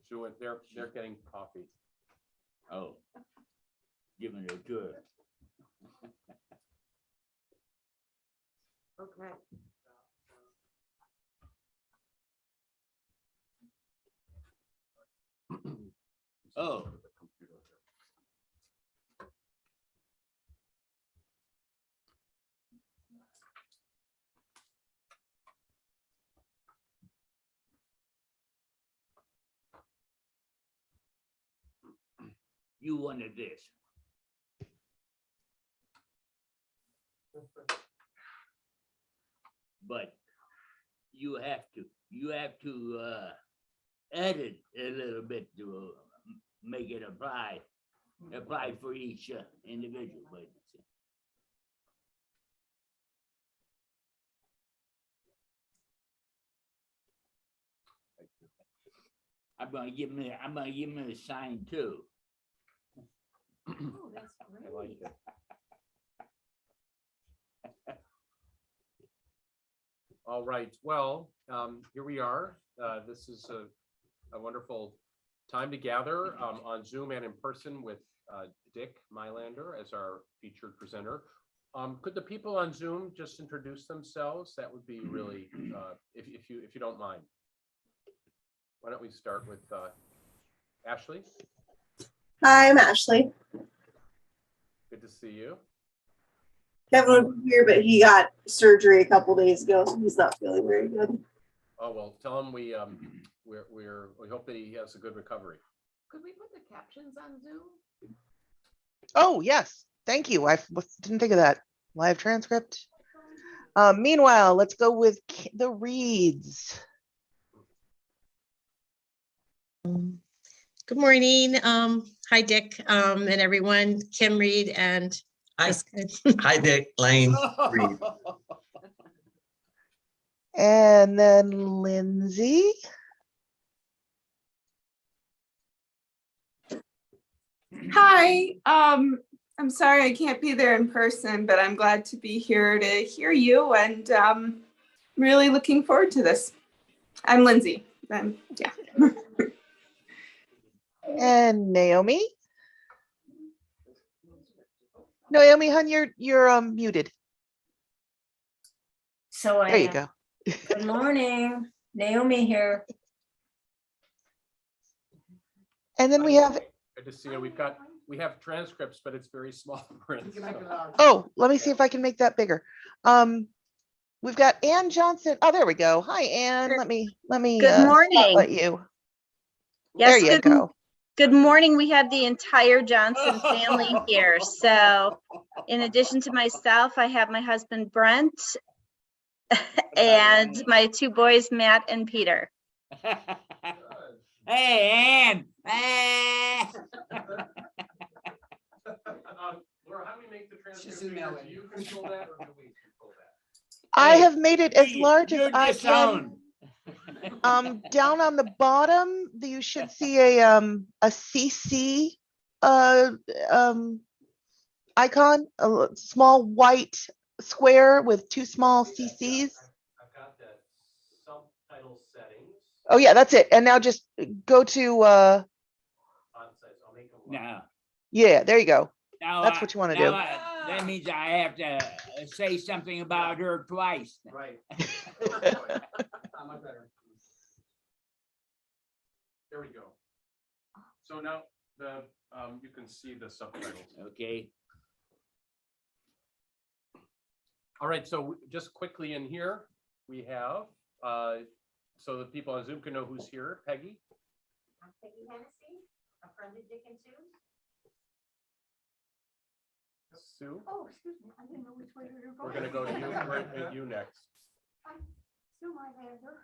Sue, they're getting coffee. Oh, giving it a tour. Okay. Oh, you wanted this. But you have to edit a little bit to make it apply for each individual. But I'm gonna give him a sign too. Oh, that's I like great. it. All right, well, here we are. This is a wonderful time to gather on Zoom and in person with Dick Mylander as our featured presenter. Could the people on Zoom just introduce themselves? That would be really, if you don't mind. Why don't we start with Ashley? Hi, I'm Ashley. Good to see you. Kevin would be here, but he got surgery a couple days ago, so he's not feeling very good. Oh, well, tell him we hope that he has a good recovery. Could we put the captions on Zoom? Oh, yes. Thank you. Didn't think of that. Live transcript. Meanwhile, let's go with the reads. Good morning. Hi, Dick, and everyone. Kim Reed and Hi. Jessica. Hi, Dick, Lane, Reed. And then Lindsay. Hi, I'm sorry I can't be there in person, but I'm glad to be here to hear you and I'm really looking forward to this. I'm Lindsay. Yeah. And Naomi. Naomi, hun, you're muted. So There you go. Good morning, Naomi here. And then we have, Good to see you. We have transcripts, but it's very small print. So. oh, let me see if I can make that bigger. We've got Ann Johnson. Oh, there we go. Hi, Ann. Let me Good morning. spotlight you. Yes, There you go. Good morning. We have the entire Johnson family here. So in addition to myself, I have my husband Brent and my two boys, Matt and Peter. Hey, Ann. Laura, how do we make the transcript bigger? Do you control that or do we control that? I Hey, have made it as large as You're I can. disowned. Down on the bottom, you should see a CC icon, a small white square with two small CCs. I've got that subtitle settings. Oh yeah, that's it. And now just go to Font size. I'll make them Now, yeah, there you go. now That's what you want to do. That means I have to say something about her twice. right. Much better. There we go. So now you can see the subtitles. Okay. All right, so just quickly in here, we have, so the people on Zoom can know who's here. Peggy? I'm Peggy Hennessy, a friend of Dick and Sue's. Sue? Oh, excuse me, I didn't know which way we were going. We're gonna go to you, we're gonna you next. I'm Sue Mylander.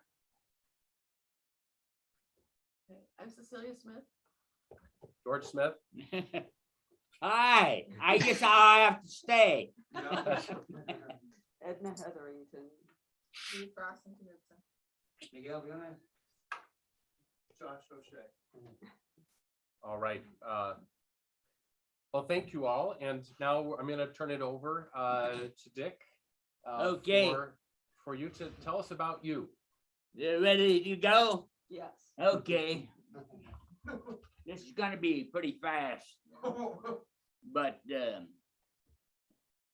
I'm Cecilia Smith. George Smith? Hi, I guess I'll have to stay. Edna Hetherington. Steve Frost and Knudsen. Miguel Viones. Josh O'Shea. All right. Well, thank you all. And now I'm going to turn it over to Dick. Okay. For you to tell us about you. You ready to go? Yes. Okay. This is gonna be pretty fast, but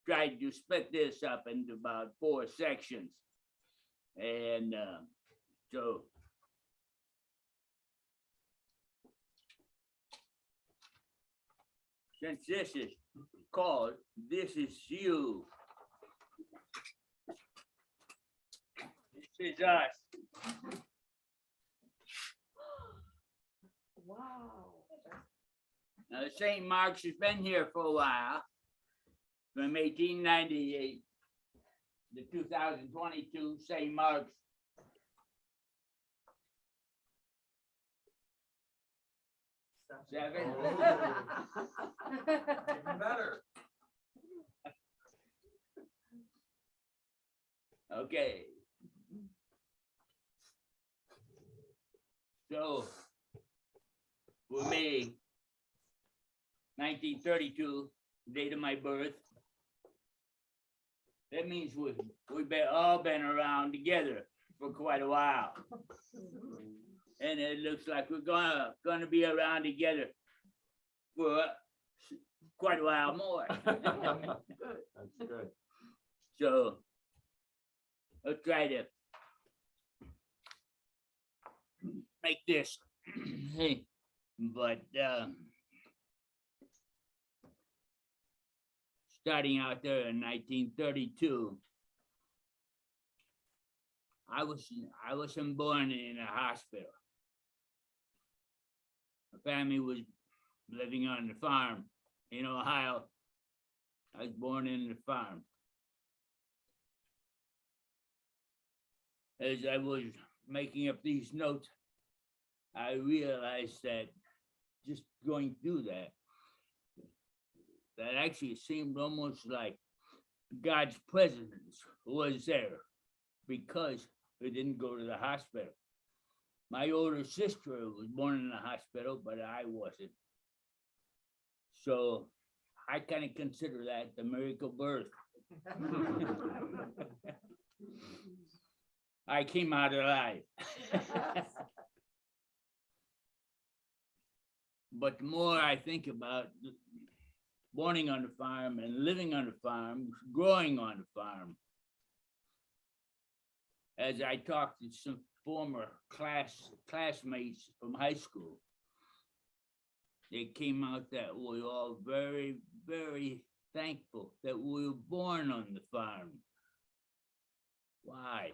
tried to split this up into about 4 sections. And so since this is called This Is You, this is us. Wow. Now, St. Mark's has been here for a while, from 1898 to 2022, St. Mark's. Seven. Even better. Okay. So, for me, 1932, date of my birth. That means we've all been around together for quite a while. And it looks like we're gonna be around together for quite a while more. That's good. So I'll try to make this. Hey, but starting out there in 1932, I wasn't born in a hospital. My family was living on the farm in Ohio. I was born in the farm. As I was making up these notes, I realized that just going through that actually seemed almost like God's presence was there because we didn't go to the hospital. My older sister was born in the hospital, but I wasn't. So I kind of consider that the miracle birth. I came out alive. But the more I think about born on the farm and living on the farm, growing on the farm, as I talked to some former classmates from high school, it came out that we're all very, very thankful that we were born on the farm. Why?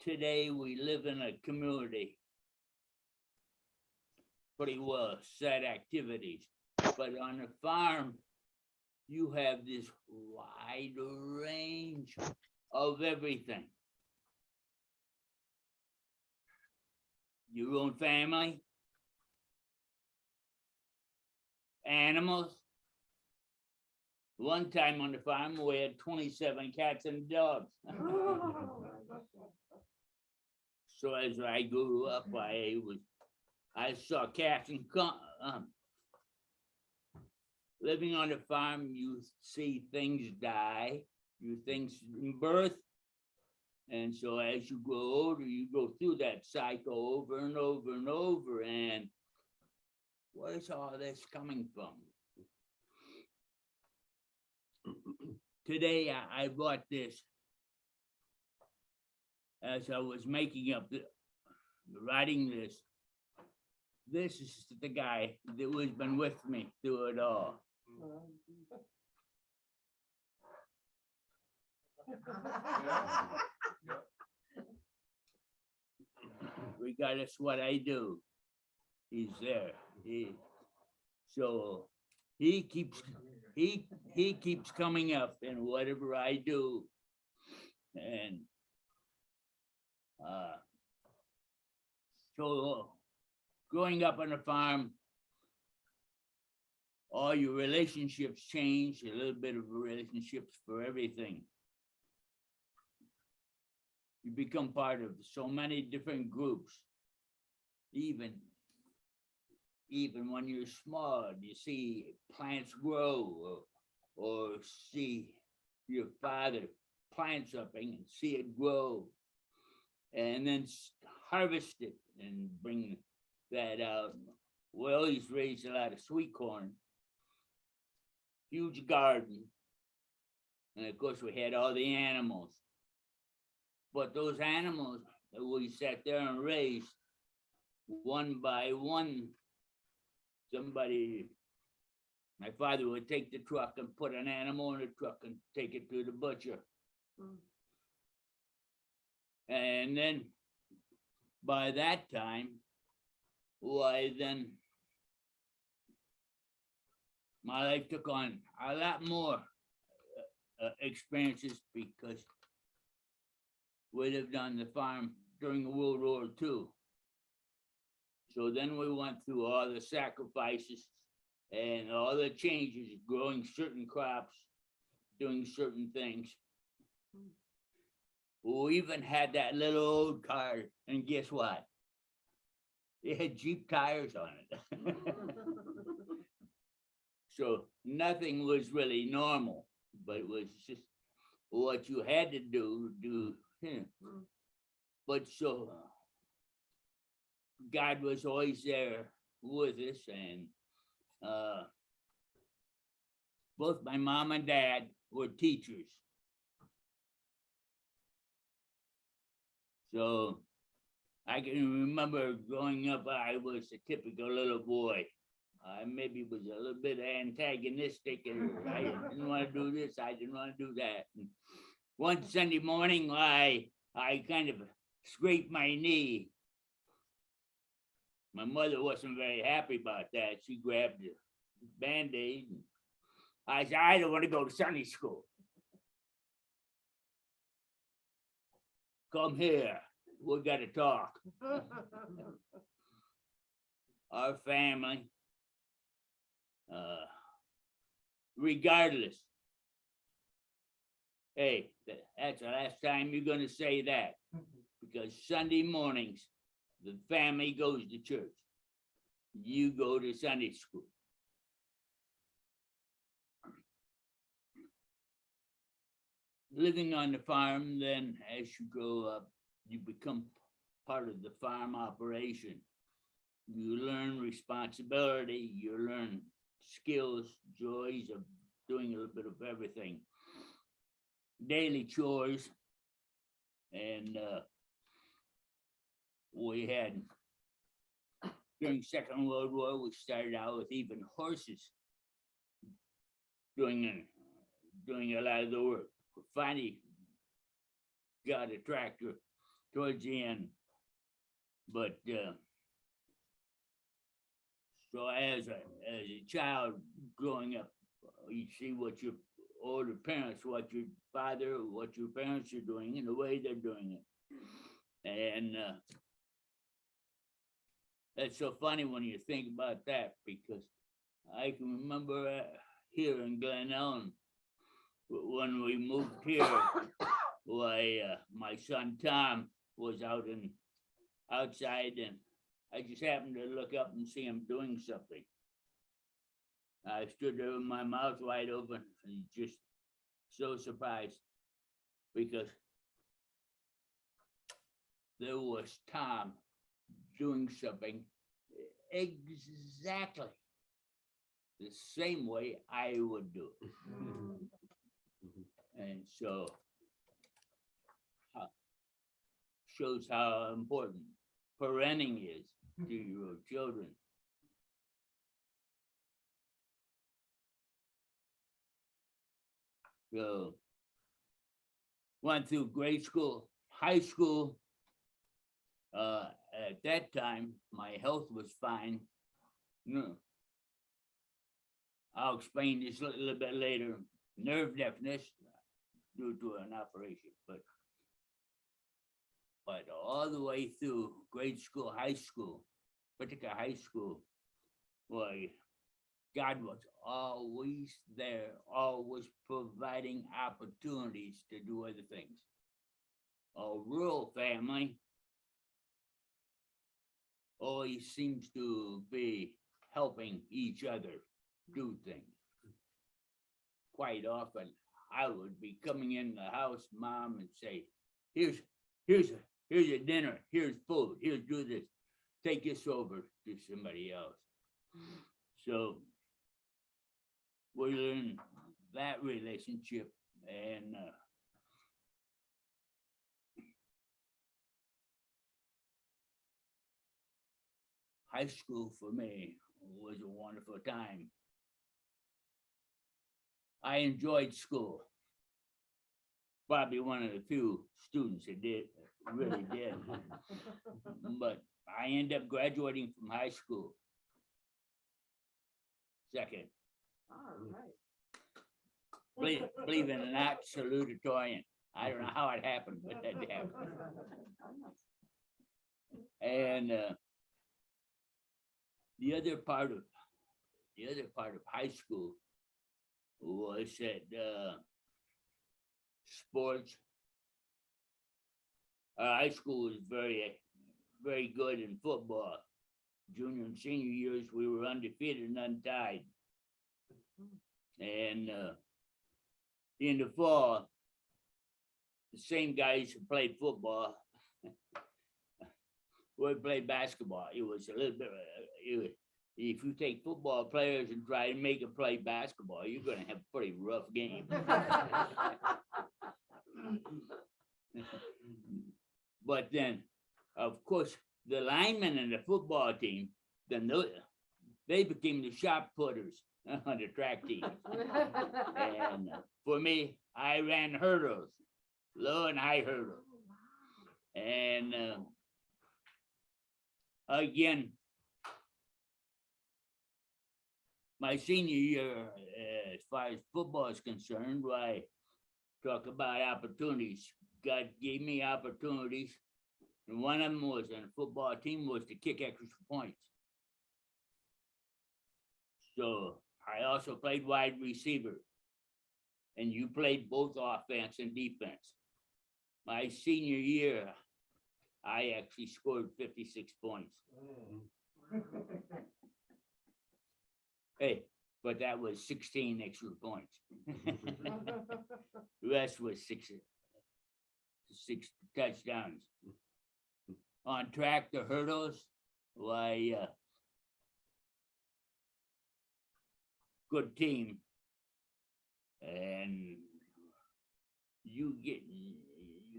Today we live in a community, pretty well set activities, but on a farm, you have this wide range of everything. Your own family, animals. One time on the farm, we had 27 cats and dogs. So as I grew up, I saw cats and living on the farm, you see things die, you things birth. And so as you grow older, you go through that cycle over and over and over. And where's all this coming from? Today, I brought this as I was making up, writing this. This is the guy that has been with me through it all. Regardless what I do, he's there. So he keeps coming up in whatever I do. And so growing up on a farm, all your relationships change, a little bit of relationships for everything. You become part of so many different groups. Even when you're small, you see plants grow, or see your father plant something and see it grow. and then harvest it and bring that out. We always raised a lot of sweet corn, huge garden. And of course, we had all the animals. But those animals that we sat there and raised, one by one, my father would take the truck and put an animal in the truck and take it to the butcher. And then by that time, why then my life took on a lot more experiences because we lived on the farm during World War II. So then we went through all the sacrifices and all the changes, growing certain crops, doing certain things. We even had that little old car, and guess what? It had Jeep tires on it. So nothing was really normal, but it was just what you had to do. But so God was always there with us, and both my mom and dad were teachers. So I can remember growing up, I was a typical little boy. I maybe was a little bit antagonistic, and I didn't want to do this, I didn't want to do that. And one Sunday morning, I kind of scraped my knee. My mother wasn't very happy about that. She grabbed the Band-Aid. And I said, I don't want to go to Sunday school. Come here, we got to talk. Our family, regardless. Hey, that's the last time you're gonna say that, because Sunday mornings, the family goes to church. You go to Sunday school. Living on the farm, then as you grow up, you become part of the farm operation. You learn responsibility, you learn skills, joys of doing a little bit of everything. Daily chores, and we had, during Second World War, we started out with even horses doing a lot of the work. We finally got a tractor towards the end, but so as a child growing up, you see what your older parents, what your father, what your parents are doing, and the way they're doing it. And it's so funny when you think about that, because I can remember here in Glen Ellen, when we moved here, why my son Tom was outside, and I just happened to look up and see him doing something. I stood there with my mouth wide open and just so surprised, because there was Tom doing something exactly the same way I would do it. And so shows how important parenting is to your children. So went through grade school, high school. At that time, my health was fine. I'll explain this a little bit later. Nerve deafness due to an operation, but all the way through grade school, high school, particularly high school, boy, God was always there, always providing opportunities to do other things. A rural family always seems to be helping each other do things. Quite often, I would be coming in the house, Mom, and say, here's here's a dinner, here's food, here's do this, take this over to somebody else. So we learn that relationship, and high school for me was a wonderful time. I enjoyed school. Probably one of the few students that really did. But I ended up graduating from high school. Second. Believe it or not, salutatorian. I don't know how it happened, but that happened. And the other part of high school was that sports. High school was very good in football. Junior and senior years, we were undefeated and untied. And in the fall, the same guys who played football would play basketball. It was a little bit, if you take football players and try to make them play basketball, you're going to have a pretty rough game. But then, of course, the linemen in the football team, then they became the shot putters on the track team. And for me, I ran hurdles, low and high hurdles. And again, my senior year, as far as football is concerned, I talk about opportunities. God gave me opportunities, and one of them was in a football team was to kick extra points. So I also played wide receiver, and you played both offense and defense. My senior year, I actually scored 56 points. Hey, but that was 16 extra points. The rest was six touchdowns. On track, the hurdles, why, good team. And you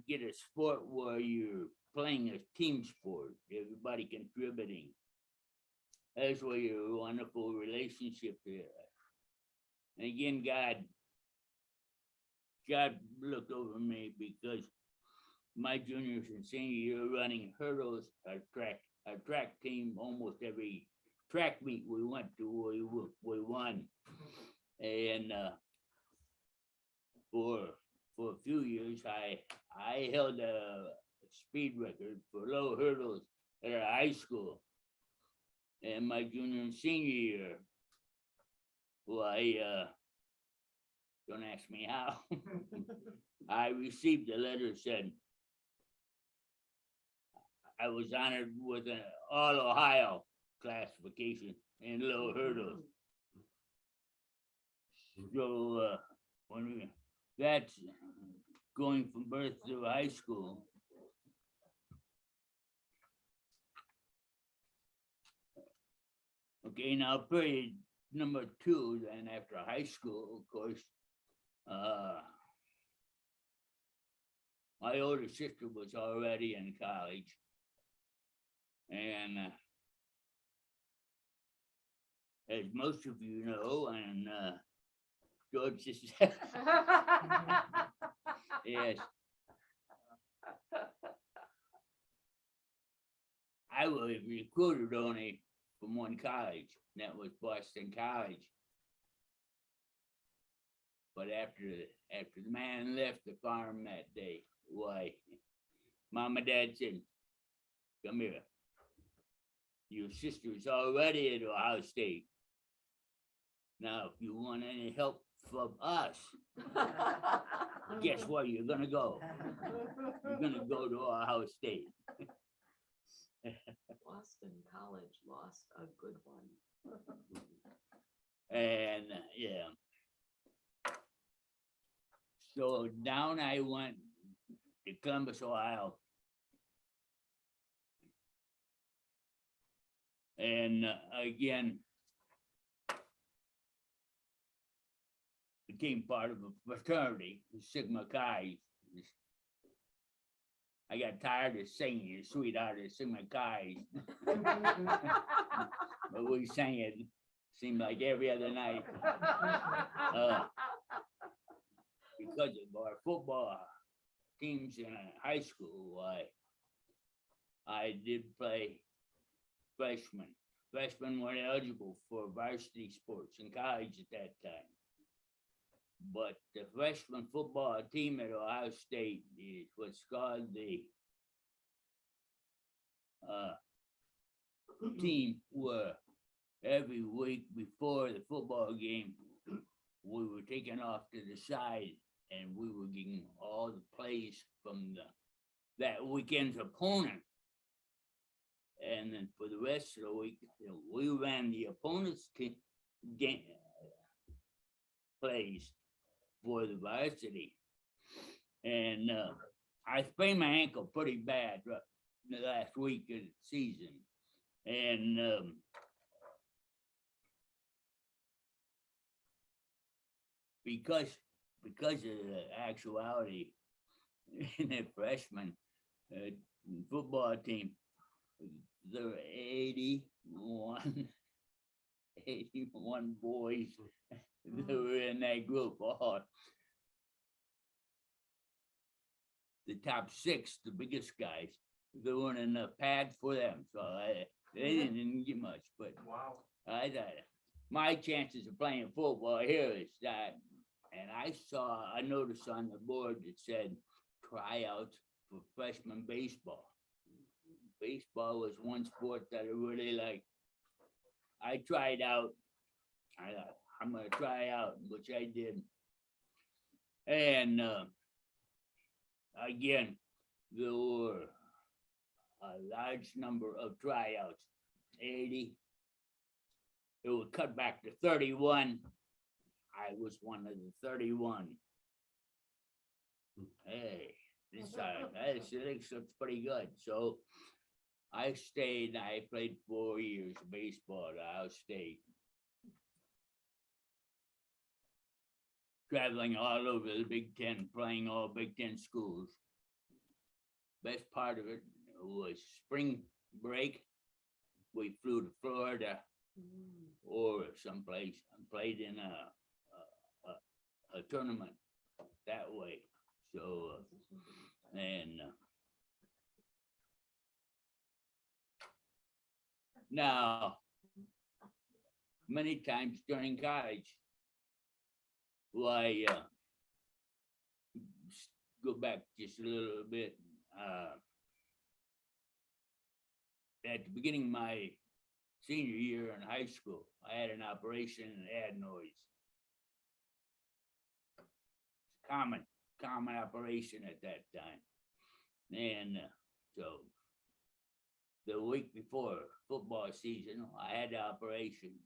get a sport where you're playing a team sport, everybody contributing. That's where your wonderful relationship there. And again, God looked over me because my juniors and senior year running hurdles, our track team, almost every track meet we went to, we won. And for a few years, I held a speed record for low hurdles at our high school. And my junior and senior year, don't ask me how. I received a letter that said I was honored with an all Ohio classification in low hurdles. So that's going from birth to high school. Okay, now period number 2, then after high school, of course, my older sister was already in college. And as most of you know, and George just said, yes, I was recruited only from one college, and that was Boston College. But after the man left the farm that day, why, Mom and Dad said, come here. Your sister's already at Ohio State. Now, if you want any help from us, guess where you're gonna go? You're gonna go to Ohio State. Boston College lost a good one. And yeah. So down I went to Columbus, Ohio. And again, became part of a fraternity, Sigma Chi. I got tired of singing it, sweetheart of Sigma Chi. But we sang it, seemed like every other night. Because of our football teams in high school, I did play freshman. Freshmen weren't eligible for varsity sports in college at that time. But the freshman football team at Ohio State is what's called the team, where every week before the football game, we were taken off to the side and we were getting all the plays from that weekend's opponent. And then for the rest of the week, we ran the opponent's team game plays for the varsity. And I sprained my ankle pretty bad the last week of the season. And because of the actuality in the freshman football team, there were 81 boys that were in that group. All the top 6, the biggest guys, there weren't enough pads for them, so they didn't get much. But Wow. I thought my chances of playing football here is that, and I saw a notice on the board that said tryouts for freshman baseball. Baseball was one sport that I really liked. I tried out. I thought, I'm gonna try out, which I did. And again, there were a large number of tryouts, 80. It was cut back to 31. I was one of the 31. Hey, this looks pretty good. So I stayed. I played 4 years of baseball at Ohio State, traveling all over the Big Ten, playing all Big Ten schools. Best part of it was spring break. We flew to Florida or someplace and played in a tournament that way. So, and now, many times during college, why go back just a little bit. At the beginning of my senior year in high school, I had an operation in adenoids. Common operation at that time. And so the week before football season, I had the operation.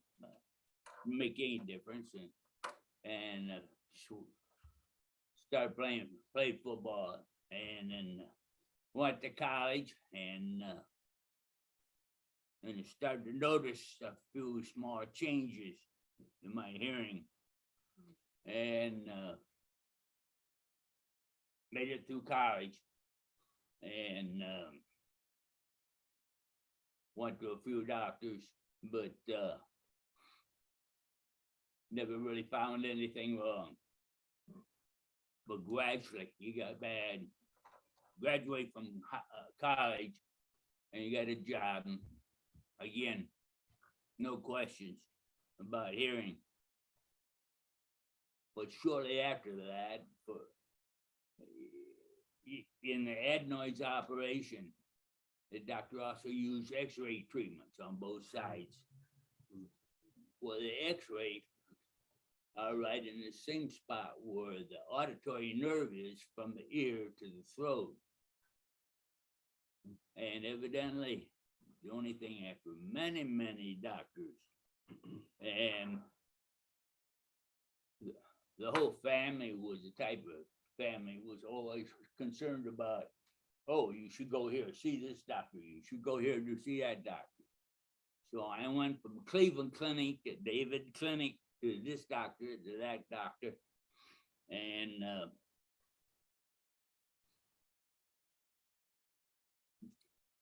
Didn't make any difference, and started played football, and then went to college, and started to notice a few small changes in my hearing, and made it through college, and went to a few doctors, but never really found anything wrong. But gradually, you got bad. Graduate from college, and you got a job. And again, no questions about hearing. But shortly after that, in the adenoids operation, the doctor also used X-ray treatments on both sides. Well, the X-ray are right in the same spot where the auditory nerve is from the ear to the throat. And evidently, the only thing after many, many doctors, and the whole family was the type of family was always concerned about, oh, you should go here, see this doctor, you should go here to see that doctor. So I went from Cleveland Clinic to David Clinic to this doctor to that doctor. And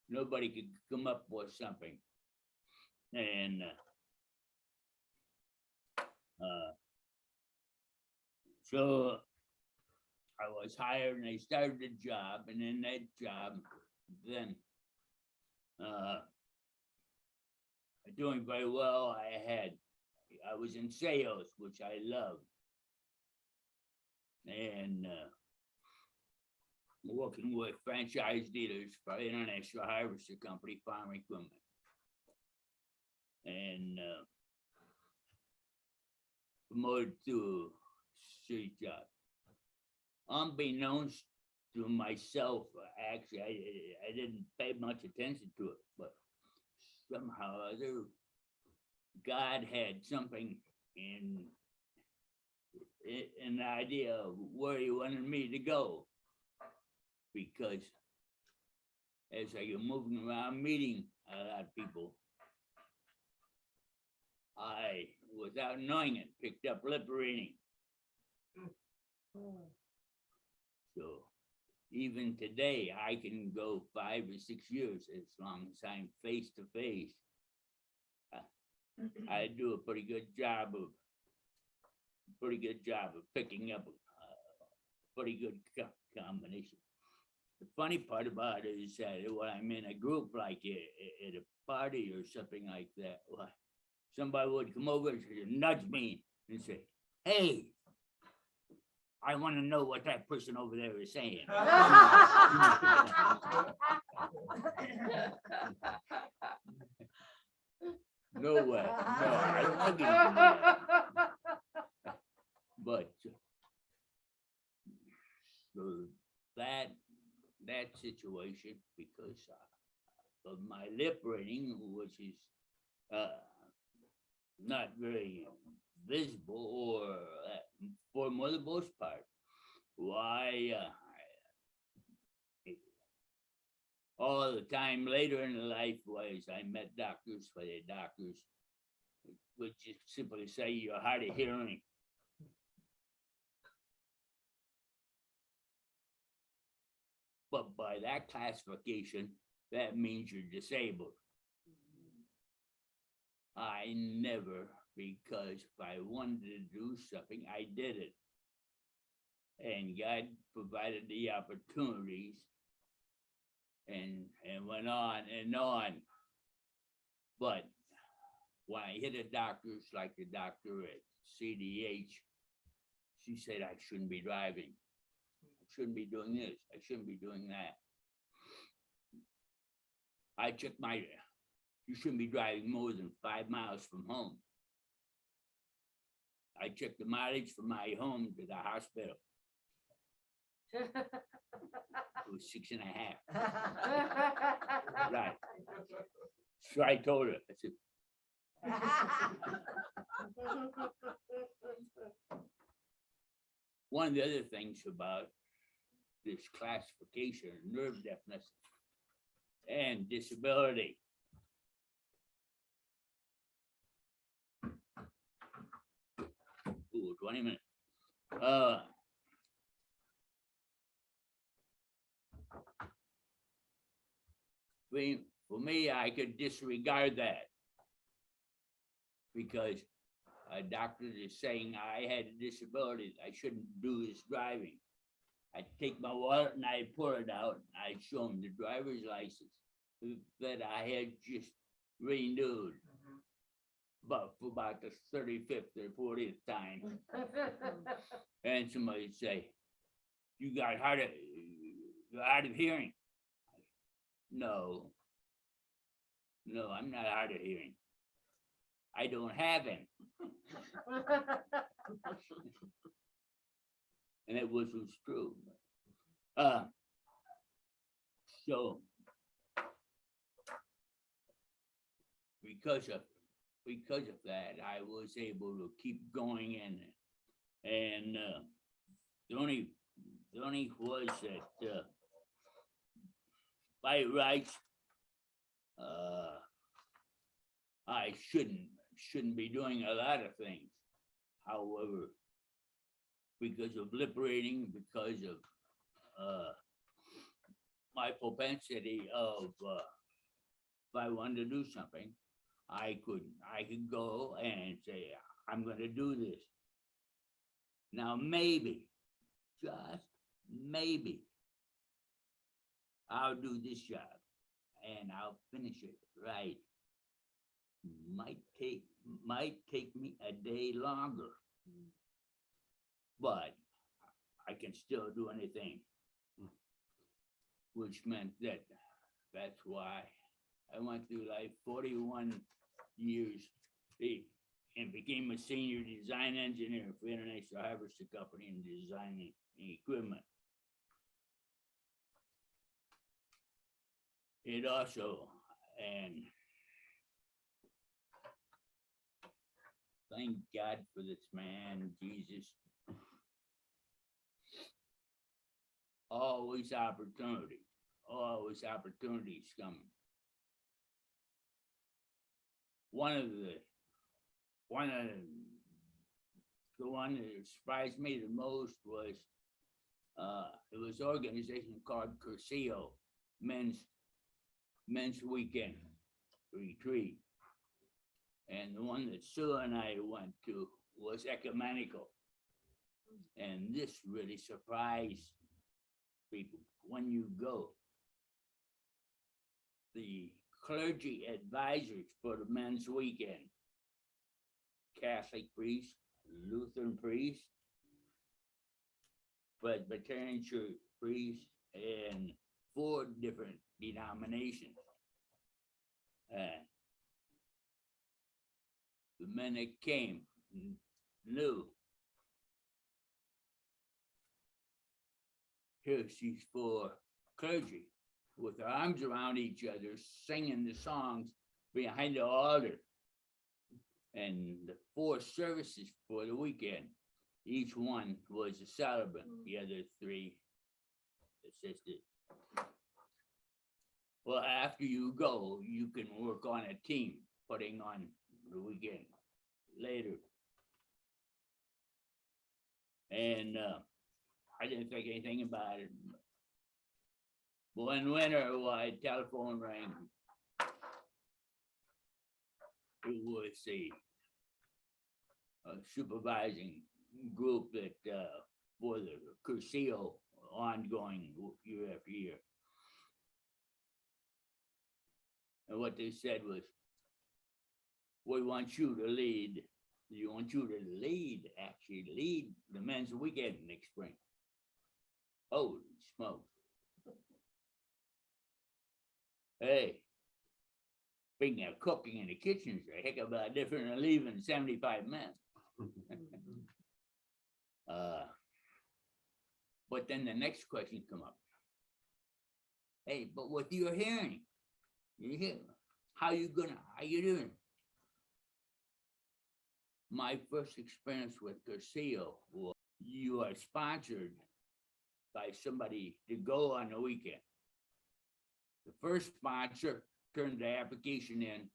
nobody could come up with something. And so I was hired and I started the job, and in that job, then doing very well. I was in sales, which I love. And working with franchise dealers for International Harvester Company Farm Equipment. And promoted to street job. Unbeknownst to myself, actually, I didn't pay much attention to it, but somehow or other, God had something in an idea of where he wanted me to go. Because as I was moving around meeting a lot of people, I, without knowing it, picked up lip reading. So even today, I can go 5 or 6 years as long as I'm face to face. I do a pretty good job of picking up a pretty good combination. The funny part about it is that when I'm in a group like at a party or something like that, well, somebody would come over and nudge me and say, "Hey, I want to know what that person over there is saying." No way. No, I don't give you that. But so that situation, because of my lip reading, which is not very visible, or for the most part, why all the time later in life was I met doctors, for the doctors would just simply say you're hard of hearing. But by that classification, that means you're disabled. I never, because if I wanted to do something, I did it. And God provided the opportunities and went on and on. But when I hit the doctors, like the doctor at CDH, she said I shouldn't be driving. I shouldn't be doing this. I shouldn't be doing that. I checked you shouldn't be driving more than 5 miles from home. I checked the mileage from my home to the hospital. It was 6.5. Right. So I told her, I said, one of the other things about this classification, nerve deafness and disability. Ooh, 20 minutes. For me, I could disregard that because a doctor is saying I had a disability. I shouldn't do this driving. I take my wallet and I pull it out. And I show him the driver's license that I had just renewed, but for about the 35th or 40th time. And somebody say, "You got you're hard of hearing." No, I'm not hard of hearing. I don't have it. And it was true. So because of that, I was able to keep going, and the only was that by rights, I shouldn't be doing a lot of things. However, because of liberating, because of my propensity of if I wanted to do something, I could go and say, I'm gonna do this. Now, maybe, just maybe, I'll do this job and I'll finish it right. Might take me a day longer, but I can still do anything. Which meant that's why I went through like 41 years and became a senior design engineer for International Harvester Company in designing equipment. It also, and thank God for this man, Jesus. Always opportunities coming. One of the one that surprised me the most was it was an organization called Curcio, men's weekend retreat. And the one that Sue and I went to was ecumenical. And this really surprised people when you go. The clergy advisors for the men's weekend, Catholic priests, Lutheran priests, Presbyterian church priests, and 4 different denominations. The men that came knew. Here's these 4 clergy with their arms around each other, singing the songs behind the altar. And the 4 services for the weekend, each one was a celebrant, the other 3 assisted. Well, after you go, you can work on a team putting on the weekend later. And I didn't think anything about it. One winter, my telephone rang. It was a supervising group that for the Curcio ongoing year after year. And what they said was, we want you to lead. You want you to actually lead the men's weekend next spring. Holy smokes. Hey, speaking of cooking in the kitchen is a heck of a lot different than leaving 75 men. But then the next question come up. Hey, but what you're hearing, how you doing? My first experience with Curcio was you are sponsored by somebody to go on the weekend. The first sponsor turned the application in.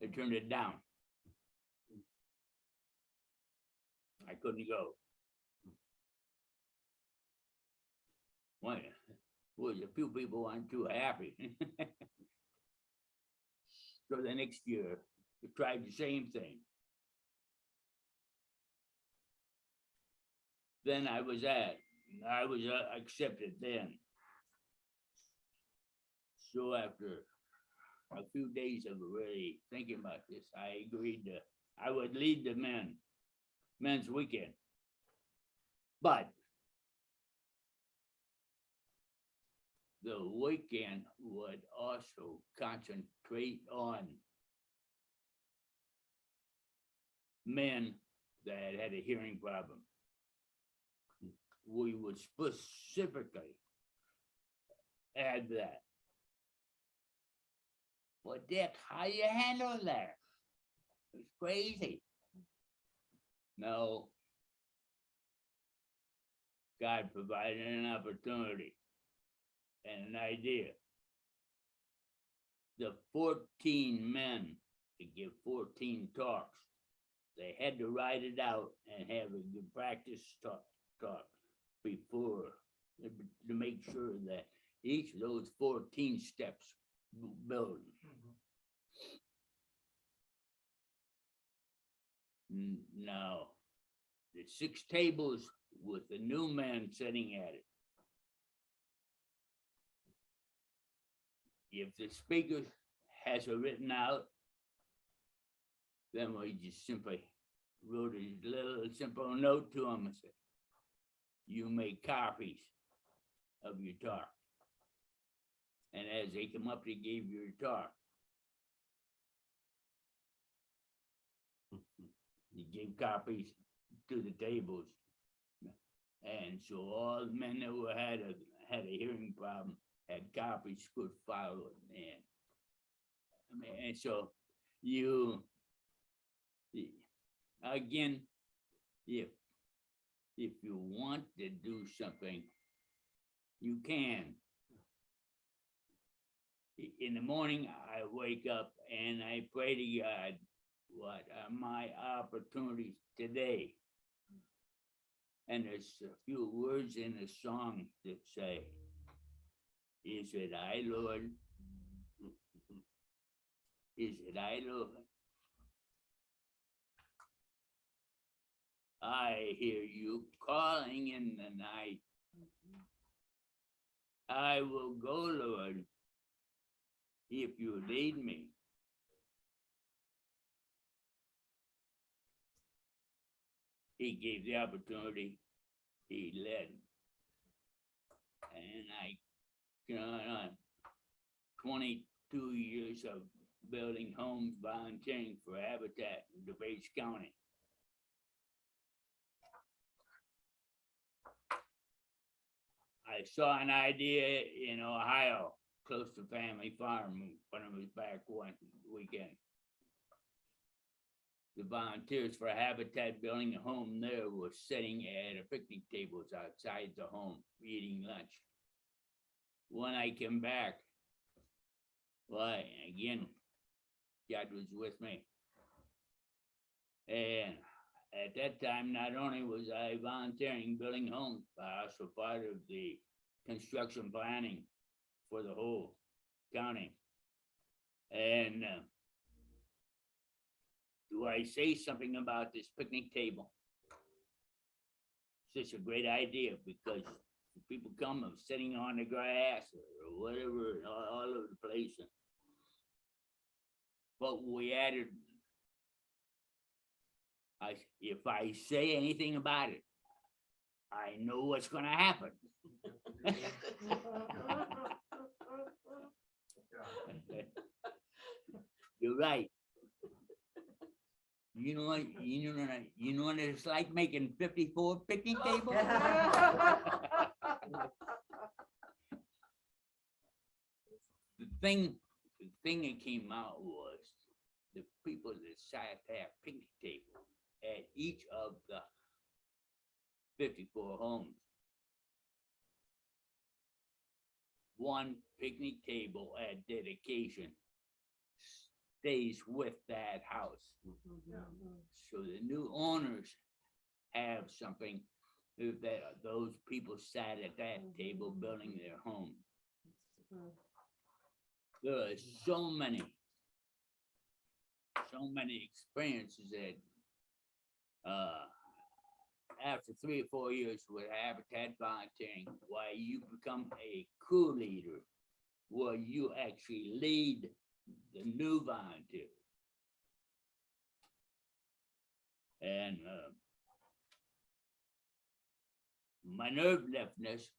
They turned it down. I couldn't go. Well, a few people weren't too happy. So the next year, we tried the same thing. Then I was accepted then. So after a few days of really thinking about this, I agreed I would lead the men's weekend. But the weekend would also concentrate on men that had a hearing problem. We would specifically add that. But Dick, how you handle that? It's crazy. No. God provided an opportunity and an idea. the 14 men to give 14 talks. They had to write it out and have a good practice talk before to make sure that each of those 14 steps build. Now, the 6 tables with the new man sitting at it. If the speaker has it written out, then we just simply wrote a little simple note to him and said, you make copies of your talk. And as they come up, they gave your talk. You gave copies to the tables. And so all the men that had a hearing problem had copies, could follow it. And I mean, and so you, again, if you want to do something, you can. In the morning, I wake up and I pray to God, what are my opportunities today? And there's a few words in the song that say, is it I, Lord? Is it I, Lord? I hear you calling in the night. I will go, Lord, if you lead me. He gave the opportunity, he led. And I, you know, 22 years of building homes, volunteering for Habitat in DuPage County. I saw an idea in Ohio, close to Family Farm, when I was back one weekend. The volunteers for Habitat building a home there were sitting at a picnic tables outside the home, eating lunch. When I came back, well, again, God was with me. And at that time, not only was I volunteering building homes, but also part of the construction planning for the whole county. And do I say something about this picnic table? It's such a great idea because people come of sitting on the grass or whatever, all over the place. But we added, if I say anything about it, I know what's going to happen. You're right. You know what it's like making 54 picnic tables? The thing that came out was the people that sat at that picnic table at each of the 54 homes. One picnic table at dedication stays with that house. So the new owners have something that those people sat at that table building their home. There are so many experiences that after 3 or 4 years with Habitat volunteering, why you become a crew leader, where you actually lead the new volunteers. And my nerve deafness,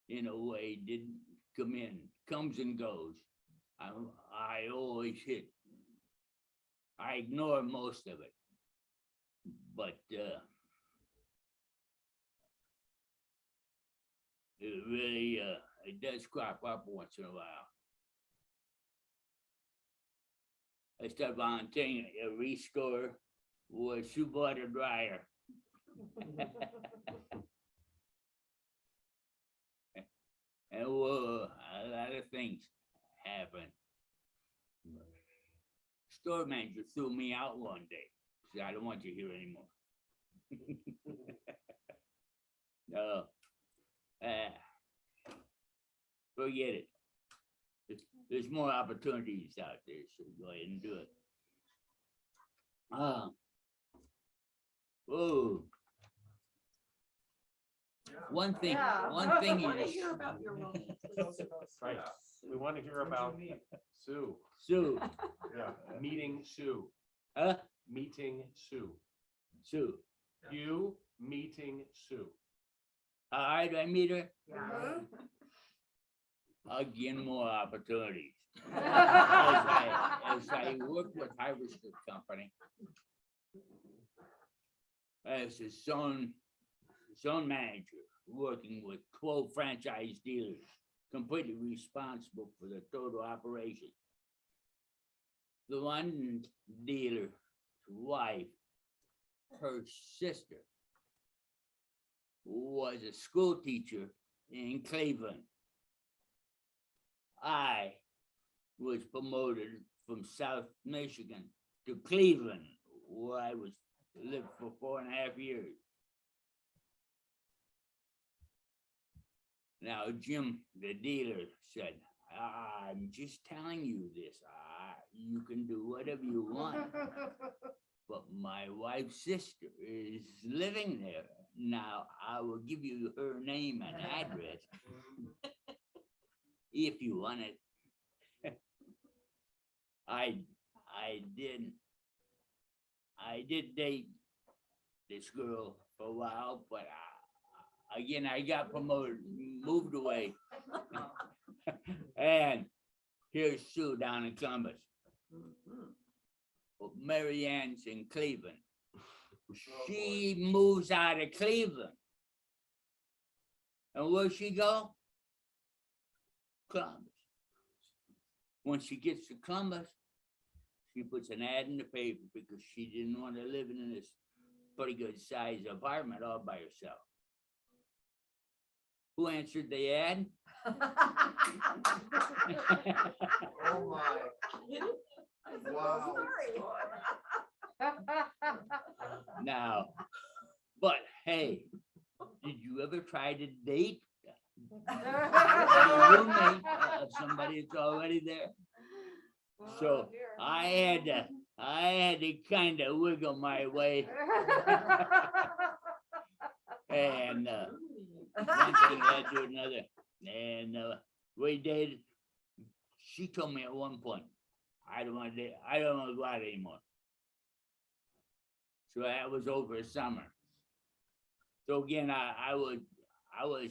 in a way, didn't comes and goes. I always hit. I ignore most of it, but it really it does crop up once in a while. I started volunteering at a rescore with shoe water dryer. And whoa, a lot of things happen. store manager threw me out one day. Said, I don't want you here anymore. No. Forget it. There's more opportunities out there, so go ahead and do it. Oh. One thing is. Right. We want to hear about Sue. Sue, Yeah. Meeting Sue. huh? Meeting Sue. Sue. You meeting Sue. All right, I meet her. Again, more opportunities. As I work with Harvester Company as a zone manager, working with 12 franchise dealers, completely responsible for the total operation. The one dealer's wife, her sister, was a school teacher in Cleveland. I was promoted from South Michigan to Cleveland, where I lived for 4.5 years. Now, Jim, the dealer, said, I'm just telling you this. You can do whatever you want. But my wife's sister is living there. Now, I will give you her name and address if you want it. I did date this girl for a while, but again, I got promoted, moved away. And here's Sue down in Columbus. Well, Mary Ann's in Cleveland. She moves out of Cleveland. And where she go? Columbus. When she gets to Columbus, she puts an ad in the paper because she didn't want to live in this pretty good sized apartment all by herself. Who answered the ad? Oh my. Wow. Now, but hey, did you ever try to date a roommate of somebody that's already there? So I had to kind of wiggle my way. And one thing led to another. And we dated. She told me at one point, I don't want to go out anymore. So that was over summer. So again, I was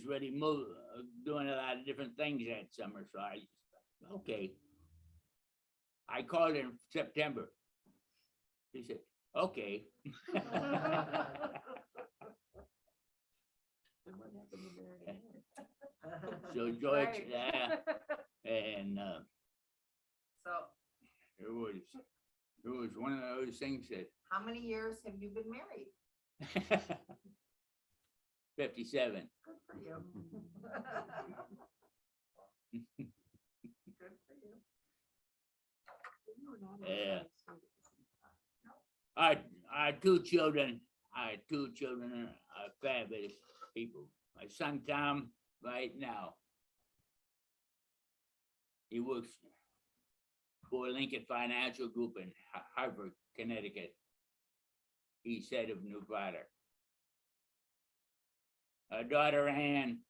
ready to move, doing a lot of different things that summer. So okay. I called her in September. She said, okay. So George, and So it was one of those things that how many years have you been married? 57. Good for you. Good for you. Yeah. Our two children are fabulous people. My son Tom, right now, he works for Lincoln Financial Group in Hartford, Connecticut. He's head of new product. Our daughter Ann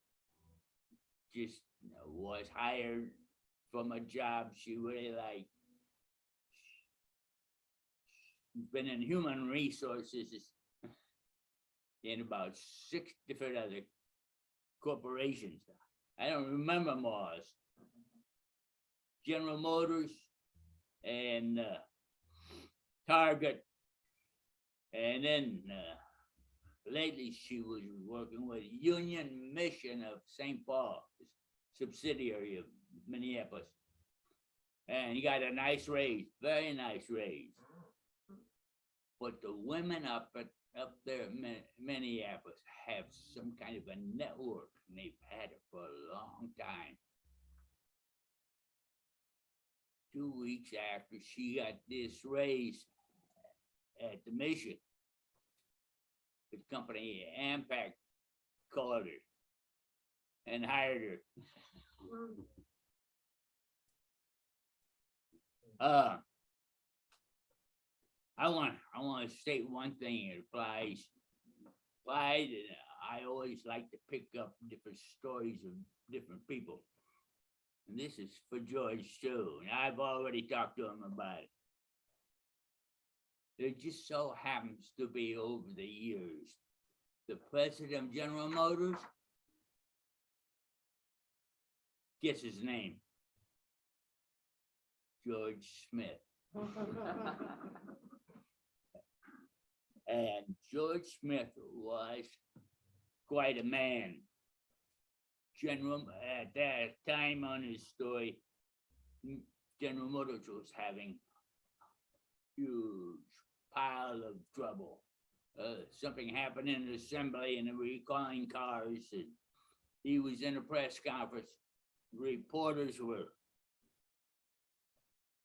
just was hired from a job she really liked. She's been in human resources in about 6 different other corporations. I don't remember Mars, General Motors, and Target, and then lately she was working with Union Mission of St. Paul, subsidiary of Minneapolis, and he got a nice raise, very nice raise. But the women up there in Minneapolis have some kind of a network, and they've had it for a long time. 2 weeks after she got this raise at the mission, the company Ampac called her and hired her. I want to state one thing. It applies. I always like to pick up different stories of different people. And this is for George too. And I've already talked to him about it. There just so happens to be over the years, the president of General Motors, guess his name? George Smith. And George Smith was quite a man. General, at that time on his story, General Motors was having huge pile of trouble. Something happened in the assembly and they were recalling cars, and he was in a press conference. Reporters were,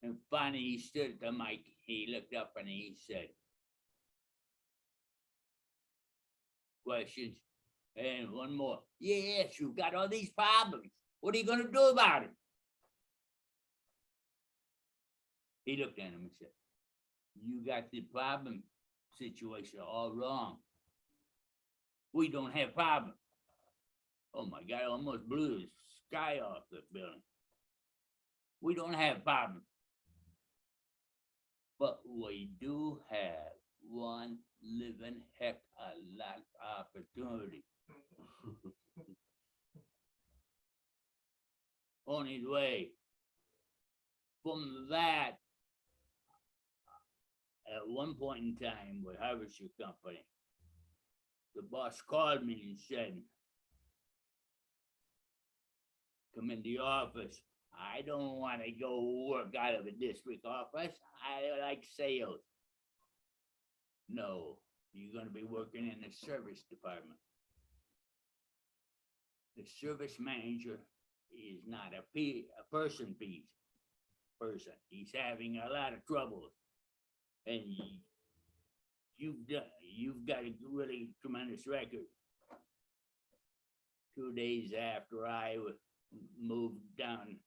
and finally he stood at the mic. He looked up and he said, questions, and one more. Yes, you've got all these problems. What are you going to do about it? He looked at him and said, you got the problem situation all wrong. We don't have problems. Oh my God, I almost blew the sky off the building. We don't have problems. But we do have one living heck a lot of opportunity. Only way from that, at one point in time with Harvester Company, the boss called me and said, come in the office. I don't want to go work out of a district office. I like sales. No, you're going to be working in the service department. The service manager is not a person piece. He's having a lot of trouble, and you've got a really tremendous record. 2 days after I moved down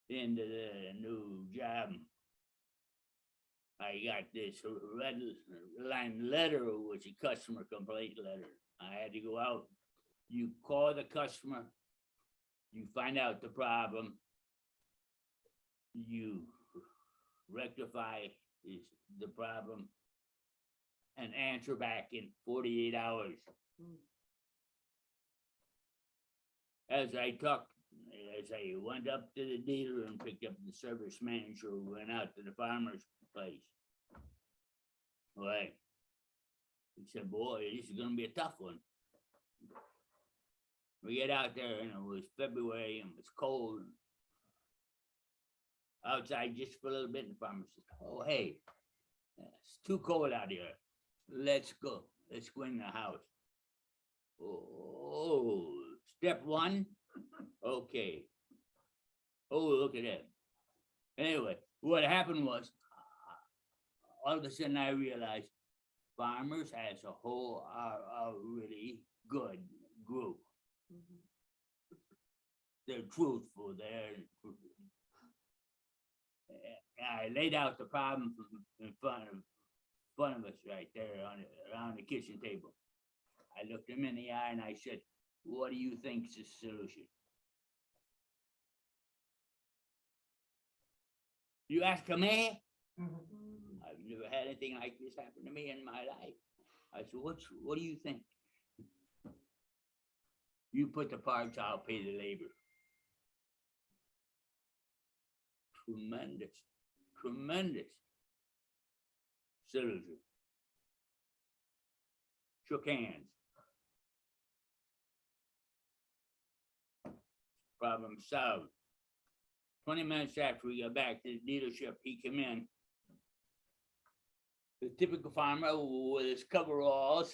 into the new job, I got this red line letter, which is a customer complaint letter. I had to go out. You call the customer, you find out the problem, you rectify the problem, and answer back in 48 hours. As I went up to the dealer and picked up the service manager, who went out to the farmer's place. Right. He said, boy, this is gonna be a tough one. We get out there and it was February and it was cold. Outside just for a little bit, and the farmer said, oh, hey, it's too cold out here. Let's go in the house. Oh, step one, okay. Oh, look at that. Anyway, what happened was, all of a sudden I realized farmers as a whole are a really good group. They're truthful. I laid out the problem in front of us right there around the kitchen table. I looked him in the eye and I said, what do you think is the solution? You ask me? I've never had anything like this happen to me in my life. I said, what do you think? You put the parts, I'll pay the labor. Tremendous solution. Shook hands. Problem solved. 20 minutes after we got back to the dealership, he came in. The typical farmer with his coveralls,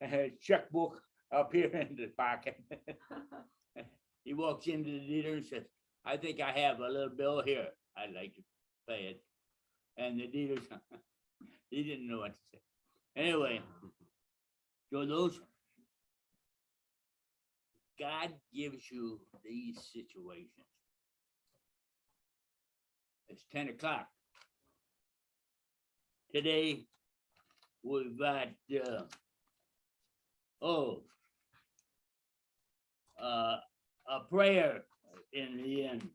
a checkbook up here in the pocket. He walks into the dealer and says, I think I have a little bill here. I'd like to pay it. And the dealer, he didn't know what to say. Anyway, so those, God gives you these situations. It's 10 o'clock. Today, we've got, a prayer in the end.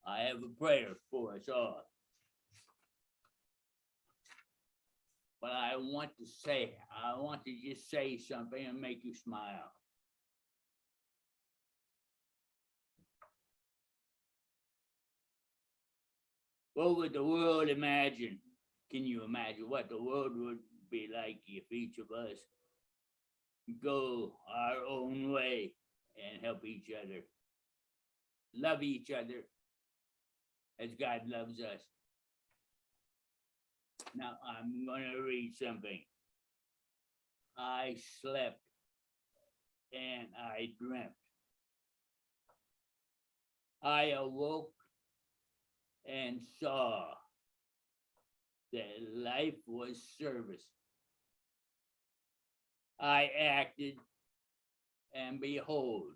I have a prayer for us all. But I want to just say something and make you smile. What would the world imagine? Can you imagine what the world would be like if each of us go our own way and help each other, love each other as God loves us? Now I'm gonna read something. I slept and I dreamt. I awoke and saw that life was service. I acted and behold,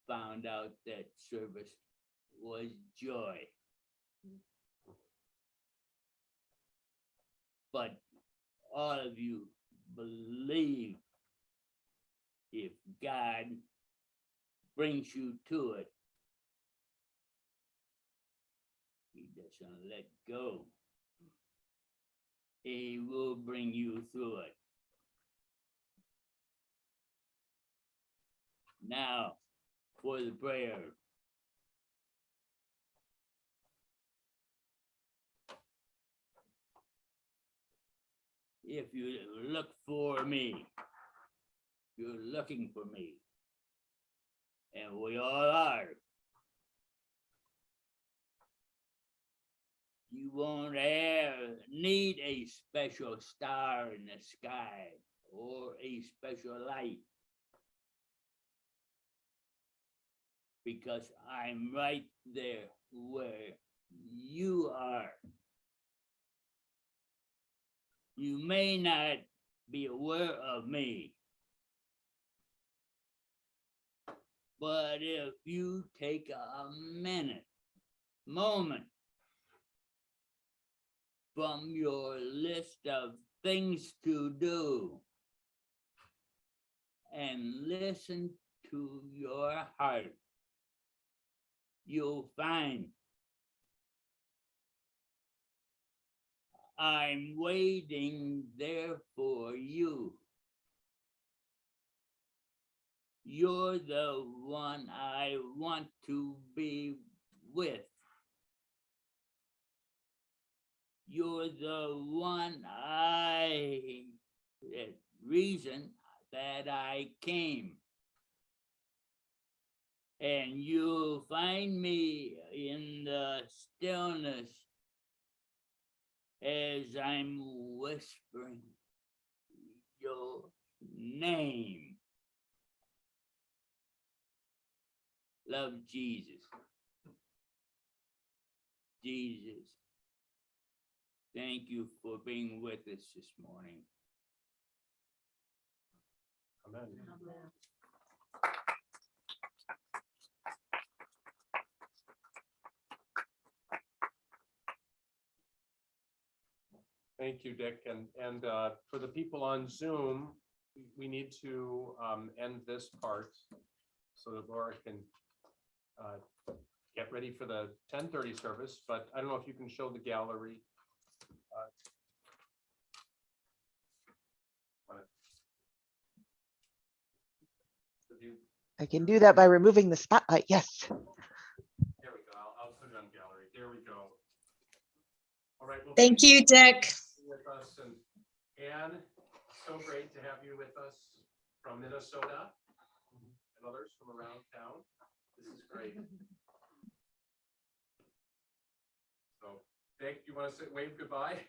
found out that service was joy. But all of you believe if God brings you to it, He doesn't let go. He will bring you through it. Now, for the prayer. If you look for me, you're looking for me. And we all are. You won't need a special star in the sky or a special light. Because I'm right there where you are. You may not be aware of me, but if you take a moment from your list of things to do and listen to your heart, you'll find I'm waiting there for you. You're the one I want to be with. You're the one reason that I came. And you'll find me in the stillness as I'm whispering your name. Love Jesus. Jesus, thank you for being with us this morning. Amen. Thank you, Dick. And for the people on Zoom, we need to end this part so that Laura can get ready for the 10:30 service. But I don't know if you can show the gallery. I can do that by removing the spotlight. Yes. There we go. I'll put it on gallery. There we go. All right. Well, Thank you, Dick. with us, and Anne, so great to have you with us from Minnesota and others from around town. This is great. So, Dick, you want to wave goodbye?